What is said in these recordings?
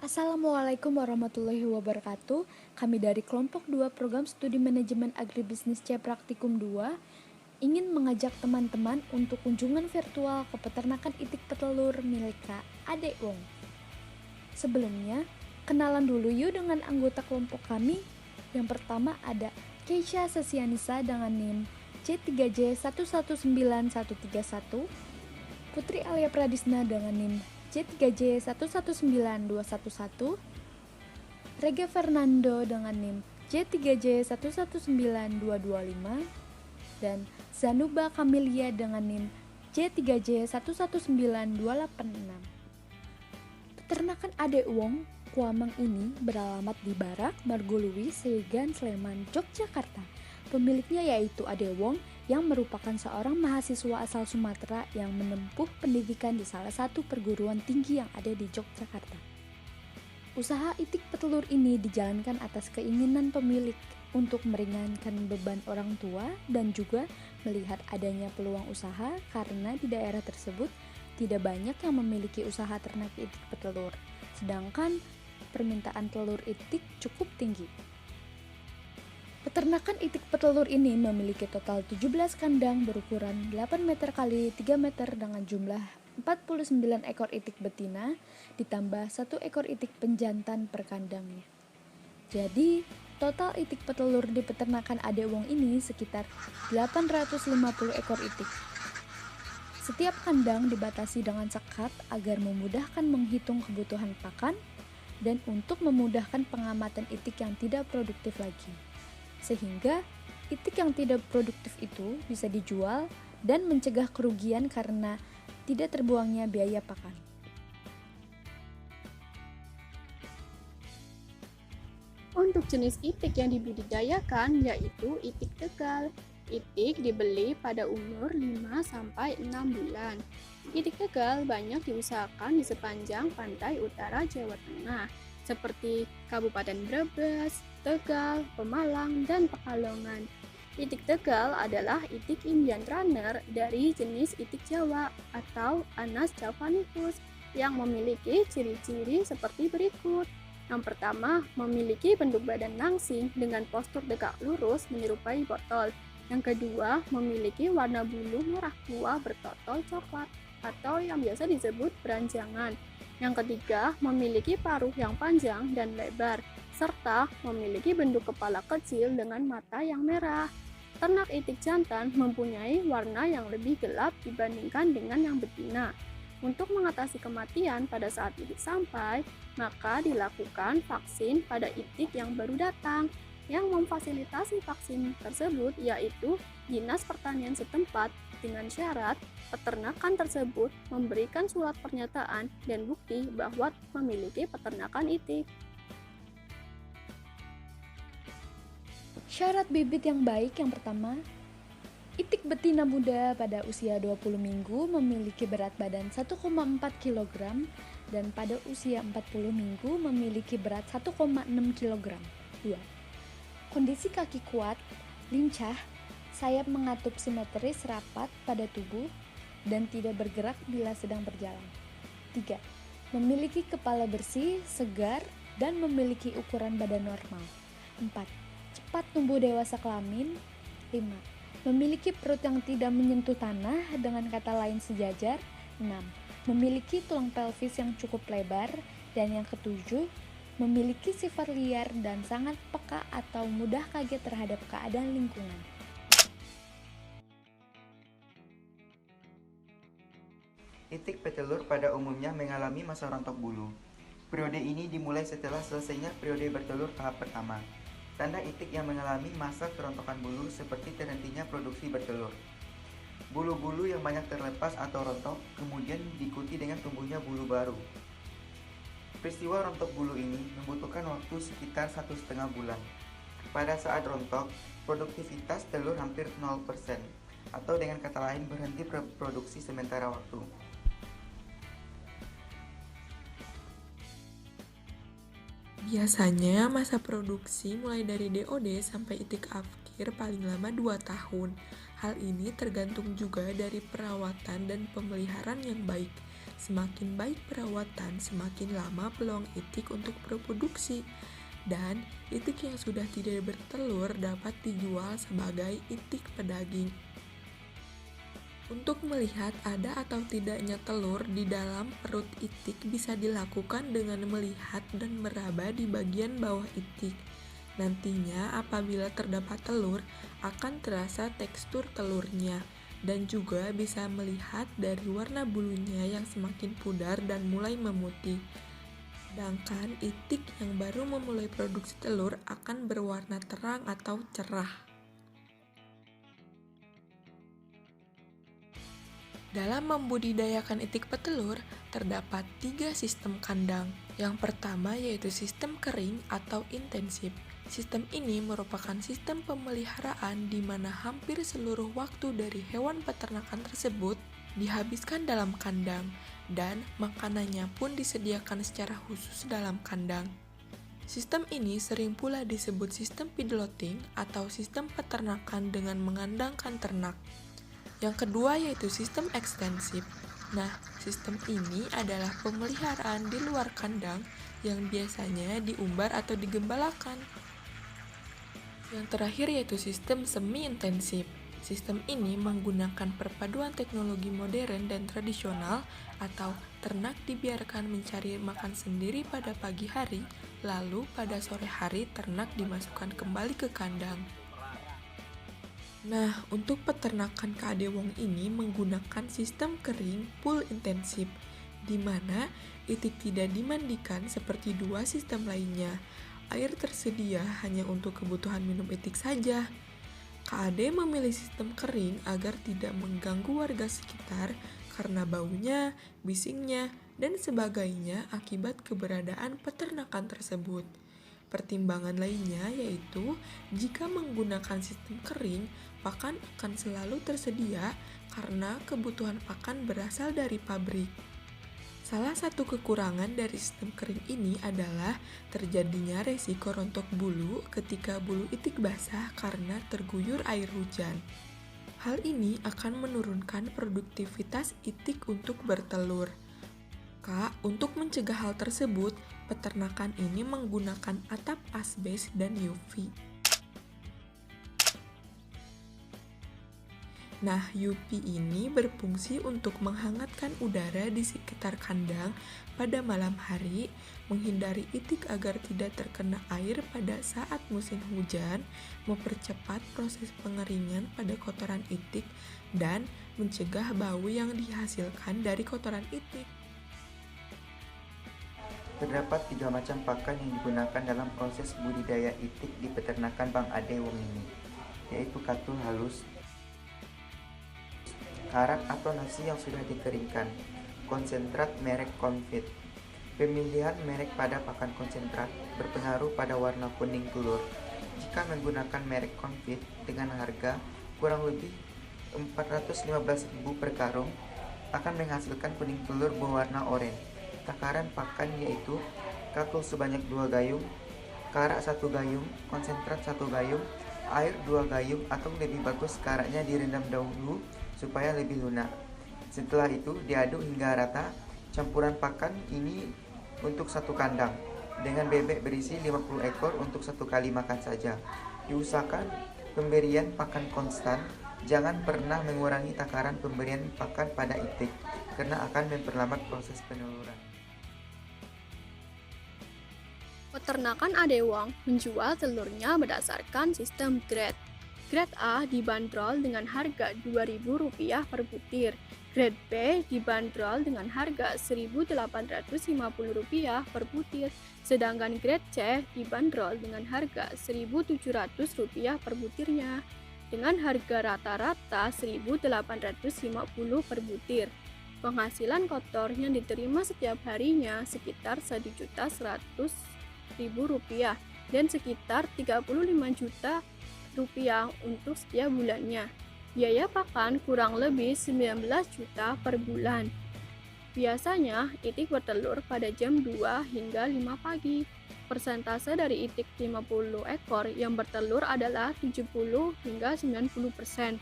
Assalamualaikum warahmatullahi wabarakatuh. Kami dari kelompok 2 Program Studi Manajemen Agribisnis C Praktikum 2 ingin mengajak teman-teman untuk kunjungan virtual ke peternakan itik petelur milik Kak Ade Wong. Sebelumnya, kenalan dulu yuk dengan anggota kelompok kami. Yang pertama ada Keisha Sesianisa dengan NIM C3J119131, Putri Alia Pradisna dengan NIM J3J119211, Rega Fernando dengan NIM J3J119225, dan Zanuba Kamilia dengan NIM J3J119286. Peternakan Ade Wong Kuamang ini beralamat di Barak, Margolui, Segan, Sleman, Yogyakarta. Pemiliknya yaitu Ade Wong yang merupakan seorang mahasiswa asal Sumatera yang menempuh pendidikan di salah satu perguruan tinggi yang ada di Yogyakarta. Usaha itik petelur ini dijalankan atas keinginan pemilik untuk meringankan beban orang tua dan juga melihat adanya peluang usaha karena di daerah tersebut tidak banyak yang memiliki usaha ternak itik petelur, sedangkan permintaan telur itik cukup tinggi. Peternakan itik petelur ini memiliki total 17 kandang berukuran 8 meter x 3 meter dengan jumlah 49 ekor itik betina ditambah 1 ekor itik penjantan per kandangnya. Jadi, total itik petelur di peternakan Ade Wong ini sekitar 850 ekor itik. Setiap kandang dibatasi dengan sekat agar memudahkan menghitung kebutuhan pakan dan untuk memudahkan pengamatan itik yang tidak produktif lagi. Sehingga itik yang tidak produktif itu bisa dijual dan mencegah kerugian karena tidak terbuangnya biaya pakan. Untuk jenis itik yang dibudidayakan yaitu itik Tegal. Itik dibeli pada umur 5-6 bulan. Itik Tegal banyak diusahakan di sepanjang pantai utara Jawa Tengah, seperti Kabupaten Brebes, Tegal, Pemalang, dan Pekalongan. Itik Tegal adalah itik Indian runner dari jenis itik Jawa atau Anas javanicus yang memiliki ciri-ciri seperti berikut. Yang pertama, memiliki bentuk badan langsing dengan postur tegak lurus menyerupai botol. Yang kedua, memiliki warna bulu merah tua bertotol coklat atau yang biasa disebut beranjangan. Yang ketiga, memiliki paruh yang panjang dan lebar, serta memiliki bentuk kepala kecil dengan mata yang merah. Ternak itik jantan mempunyai warna yang lebih gelap dibandingkan dengan yang betina. Untuk mengatasi kematian pada saat itik sampai, maka dilakukan vaksin pada itik yang baru datang. Yang memfasilitasi vaksin tersebut yaitu Dinas Pertanian setempat dengan syarat peternakan tersebut memberikan surat pernyataan dan bukti bahwa memiliki peternakan itik. Syarat bibit yang baik yang pertama, itik betina muda pada usia 20 minggu memiliki berat badan 1,4 kg dan pada usia 40 minggu memiliki berat 1,6 kg. 2. Kondisi kaki kuat, lincah, sayap mengatup simetris rapat pada tubuh dan tidak bergerak bila sedang berjalan. 3. Memiliki kepala bersih, segar, dan memiliki ukuran badan normal. 4. Cepat tumbuh dewasa kelamin. 5. Memiliki perut yang tidak menyentuh tanah, dengan kata lain sejajar. 6. Memiliki tulang pelvis yang cukup lebar. Dan yang ketujuh, memiliki sifat liar dan sangat peka atau mudah kaget terhadap keadaan lingkungan. Itik petelur pada umumnya mengalami masa rontok bulu. Periode ini dimulai setelah selesainya periode bertelur tahap pertama. Tanda itik yang mengalami masa kerontokan bulu seperti terhentinya produksi bertelur. Bulu-bulu yang banyak terlepas atau rontok, kemudian diikuti dengan tumbuhnya bulu baru. Peristiwa rontok bulu ini membutuhkan waktu sekitar 1,5 bulan. Pada saat rontok, produktivitas telur hampir 0%, atau dengan kata lain berhenti produksi sementara waktu. Biasanya masa produksi mulai dari DOD sampai itik akhir paling lama 2 tahun. Hal ini tergantung juga dari perawatan dan pemeliharaan yang baik. Semakin baik perawatan, semakin lama peluang itik untuk berproduksi. Dan itik yang sudah tidak bertelur dapat dijual sebagai itik pedaging. Untuk melihat ada atau tidaknya telur di dalam perut itik bisa dilakukan dengan melihat dan meraba di bagian bawah itik. Nantinya apabila terdapat telur, akan terasa tekstur telurnya dan juga bisa melihat dari warna bulunya yang semakin pudar dan mulai memutih. Sedangkan itik yang baru memulai produksi telur akan berwarna terang atau cerah. Dalam membudidayakan itik petelur, terdapat 3 sistem kandang. Yang pertama yaitu sistem kering atau intensif. Sistem ini merupakan sistem pemeliharaan di mana hampir seluruh waktu dari hewan peternakan tersebut dihabiskan dalam kandang, dan makanannya pun disediakan secara khusus dalam kandang. Sistem ini sering pula disebut sistem feedlotting atau sistem peternakan dengan mengandangkan ternak. Yang kedua yaitu sistem ekstensif. Nah, sistem ini adalah pemeliharaan di luar kandang yang biasanya diumbar atau digembalakan. Yang terakhir yaitu sistem semi-intensif. Sistem ini menggunakan perpaduan teknologi modern dan tradisional, atau ternak dibiarkan mencari makan sendiri pada pagi hari, lalu pada sore hari ternak dimasukkan kembali ke kandang. Nah, untuk peternakan Kadewong ini menggunakan sistem kering full intensif, di mana itik tidak dimandikan seperti 2 sistem lainnya. Air tersedia hanya untuk kebutuhan minum itik saja. KAD memilih sistem kering agar tidak mengganggu warga sekitar karena baunya, bisingnya, dan sebagainya akibat keberadaan peternakan tersebut. Pertimbangan lainnya yaitu jika menggunakan sistem kering, pakan akan selalu tersedia karena kebutuhan pakan berasal dari pabrik. Salah satu kekurangan dari sistem kering ini adalah terjadinya resiko rontok bulu ketika bulu itik basah karena terguyur air hujan. Hal ini akan menurunkan produktivitas itik untuk bertelur. Untuk mencegah hal tersebut, peternakan ini menggunakan atap asbes dan UV. Nah, UV ini berfungsi untuk menghangatkan udara di sekitar kandang pada malam hari, menghindari itik agar tidak terkena air pada saat musim hujan, mempercepat proses pengeringan pada kotoran itik, dan mencegah bau yang dihasilkan dari kotoran itik. Terdapat 3 macam pakan yang digunakan dalam proses budidaya itik di peternakan Bang Ade Wong ini, yaitu katul halus, karak atau nasi yang sudah dikeringkan, konsentrat merek Confit. Pemilihan merek pada pakan konsentrat berpengaruh pada warna kuning telur. Jika menggunakan merek Confit dengan harga kurang lebih 415.000 per karung, akan menghasilkan kuning telur berwarna oranye. Takaran pakan yaitu katul sebanyak 2 gayung, karak 1 gayung, konsentrat 1 gayung, air 2 gayung, atau lebih bagus karaknya direndam dahulu supaya lebih lunak. Setelah itu diaduk hingga rata. Campuran pakan ini untuk 1 kandang dengan bebek berisi 50 ekor untuk 1 kali makan saja. Diusahakan pemberian pakan konstan. Jangan pernah mengurangi takaran pemberian pakan pada itik karena akan memperlambat proses peneluran. Peternakan Adewong menjual telurnya berdasarkan sistem grade. Grade A dibanderol dengan harga Rp2.000 per butir. Grade B dibanderol dengan harga Rp1.850 per butir. Sedangkan grade C dibanderol dengan harga Rp1.700 per butirnya. Dengan harga rata-rata Rp1.850 per butir. Penghasilan kotor yang diterima setiap harinya sekitar Rp1.100.000 dan sekitar Rp35 juta untuk setiap bulannya. Biaya pakan kurang lebih 19 juta per bulan. Biasanya itik bertelur pada jam 2 hingga 5 pagi. Persentase dari itik 50 ekor yang bertelur adalah 70 hingga 90%.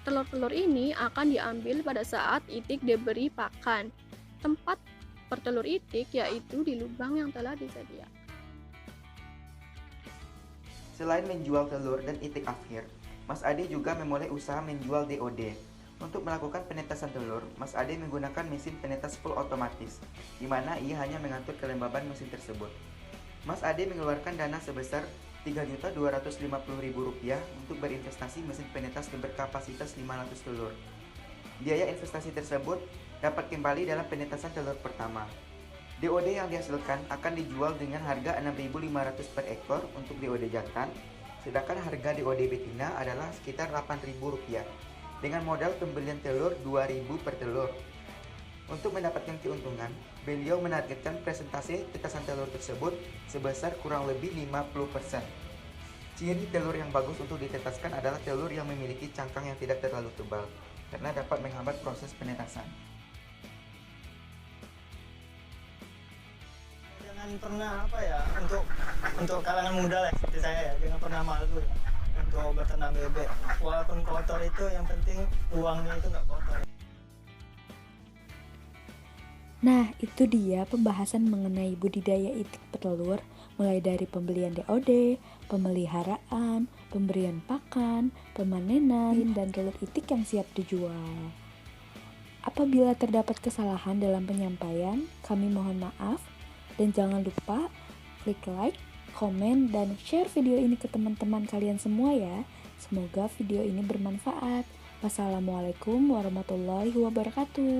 Telur-telur ini akan diambil pada saat itik diberi pakan. tempat bertelur itik yaitu di lubang yang telah disediakan. Selain menjual telur dan itik akhir, Mas Ade juga memulai usaha menjual DOD. Untuk melakukan penetasan telur, Mas Ade menggunakan mesin penetas full otomatis, di mana ia hanya mengatur kelembaban mesin tersebut. Mas Ade mengeluarkan dana sebesar Rp3.250.000 untuk berinvestasi mesin penetas berkapasitas 500 telur. Biaya investasi tersebut dapat kembali dalam penetasan telur pertama. DOD yang dihasilkan akan dijual dengan harga Rp6.500 per ekor untuk DOD jantan, sedangkan harga DOD betina adalah sekitar Rp8.000 dengan modal pembelian telur Rp2.000 per telur. Untuk mendapatkan keuntungan, beliau menargetkan presentasi tetasan telur tersebut sebesar kurang lebih 50%. Ciri telur yang bagus untuk ditetaskan adalah telur yang memiliki cangkang yang tidak terlalu tebal, karena dapat menghambat proses penetasan. Jangan pernah untuk kalangan muda lah seperti saya ya, jangan pernah malu ya untuk beternak bebek. Walaupun kotor itu yang penting uangnya itu nggak kotor. Nah, itu dia pembahasan mengenai budidaya itik petelur, mulai dari pembelian DOD, pemeliharaan, pemberian pakan, pemanenan, dan telur itik yang siap dijual. Apabila terdapat kesalahan dalam penyampaian, kami mohon maaf, dan jangan lupa klik like, komen, dan share video ini ke teman-teman kalian semua ya. Semoga video ini bermanfaat. Wassalamualaikum warahmatullahi wabarakatuh.